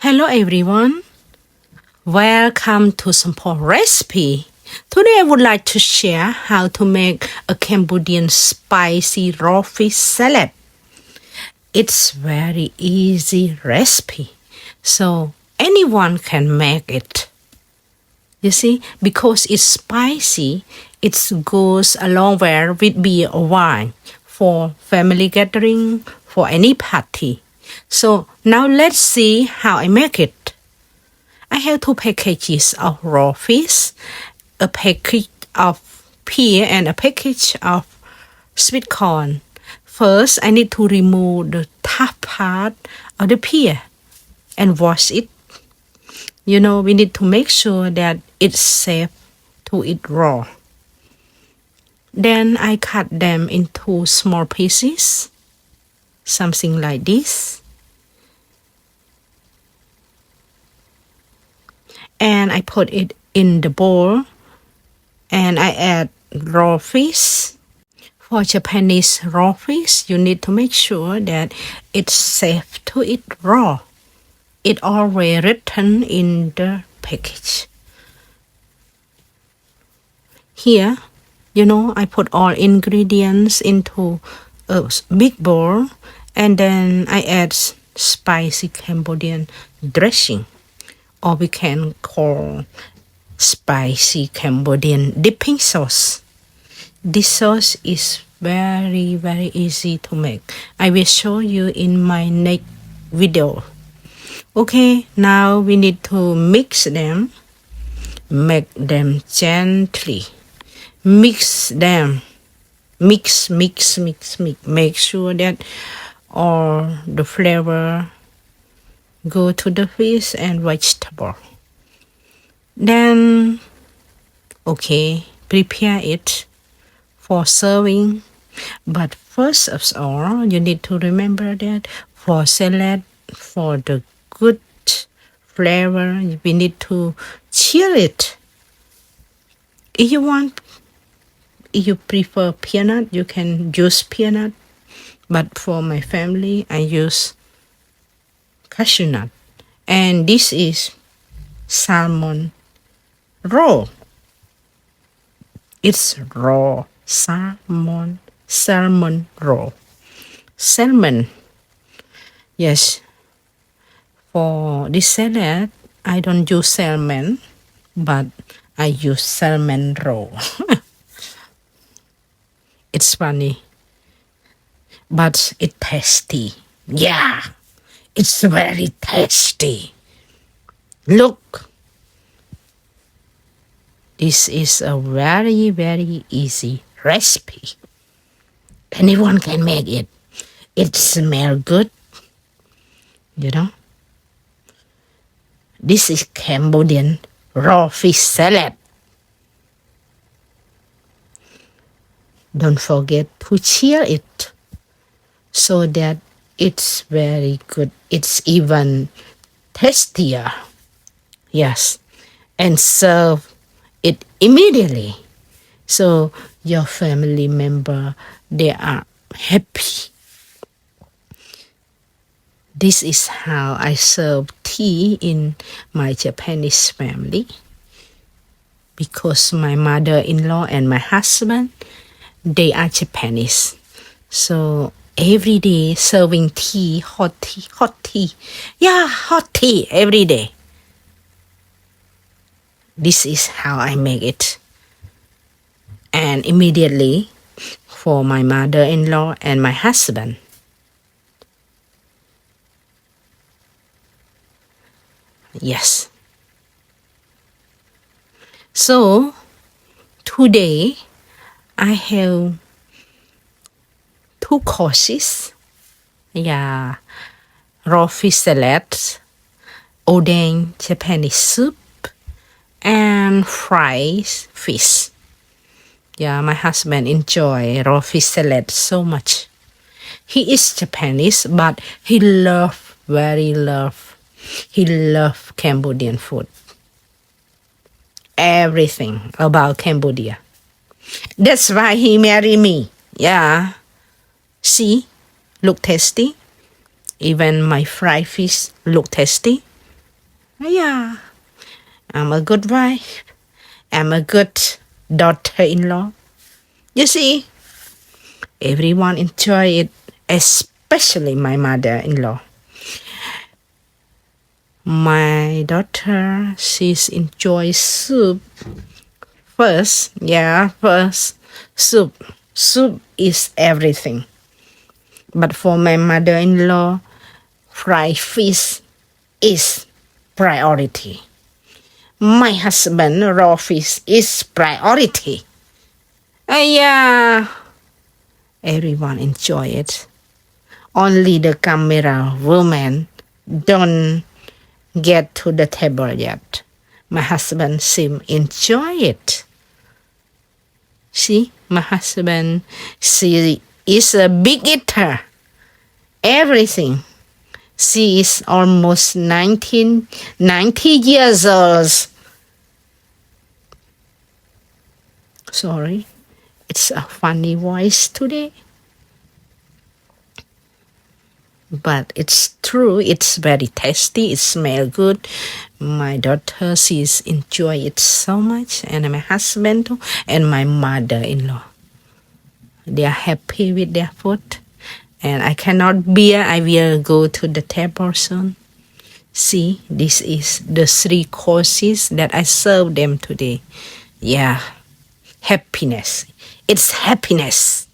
Hello everyone, welcome to Simple Recipe. Today I would like to share how to make a Cambodian spicy raw fish salad. It's very easy recipe, so anyone can make it. You see, because it's spicy, it goes along well with beer or wine for family gathering, for any party. So now let's see how I make it. I have 2 packages of raw fish, a package of pear and a package of sweet corn. First, I need to remove the top part of the pear and wash it. We need to make sure that it's safe to eat raw. Then I cut them into small pieces, something like this. And I put it in the bowl and I add raw fish. For Japanese raw fish, you need to make sure that it's safe to eat raw. It's always written in the package. Here, I put all ingredients into a big bowl and then I add spicy Cambodian dressing, or we can call spicy Cambodian dipping sauce. This sauce is very, very easy to make. I will show you in my next video. Okay, now we need to mix them. Make them gently. Mix them. Mix. Make sure that all the flavor go to the fish and vegetable. Then, prepare it for serving. But first of all, you need to remember that for salad, for the good flavor, we need to chill it. If you prefer peanut, you can use peanut. But for my family, I use cashew nut. And this is salmon raw. It's raw salmon raw. Salmon. Yes. For this salad, I don't use salmon, but I use salmon raw. It's funny, but it's tasty. Yeah, it's very tasty. Look, this is a very, very easy recipe. Anyone can make it. It smells good, This is Cambodian raw fish salad. Don't forget to chill it so that it's very good. It's even tastier. Yes. And serve it immediately. So your family member, they are happy. This is how I serve tea in my Japanese family. Because my mother-in-law and my husband, they are Japanese. So every day serving tea, hot tea. Yeah, hot tea every day. This is how I make it. And immediately for my mother-in-law and my husband. Yes. So today I have 2 courses. Yeah, raw fish salad, oden Japanese soup, and fried fish. Yeah, my husband enjoy raw fish salad so much. He is Japanese, but he love Cambodian food. Everything about Cambodia. That's why he married me. Yeah. See, look tasty. Even my fried fish look tasty. Yeah, I'm a good wife. I'm a good daughter-in-law. You see, everyone enjoy it, especially my mother-in-law. My daughter, she's enjoys soup. First, soup. Soup is everything. But for my mother-in-law, fried fish is priority. My husband, raw fish is priority. Yeah, everyone enjoy it. Only the camera woman don't get to the table yet. My husband seem enjoy it. See, my husband, she is a big eater. Everything. She is almost 90 years old. Sorry, it's a funny voice today. But it's true, it's very tasty, it smells good. My daughter, she's enjoy it so much, and my husband too, and my mother-in-law. They are happy with their food. And I cannot bear, I will go to the table soon. See, this is the 3 courses that I serve them today. Yeah, happiness. It's happiness.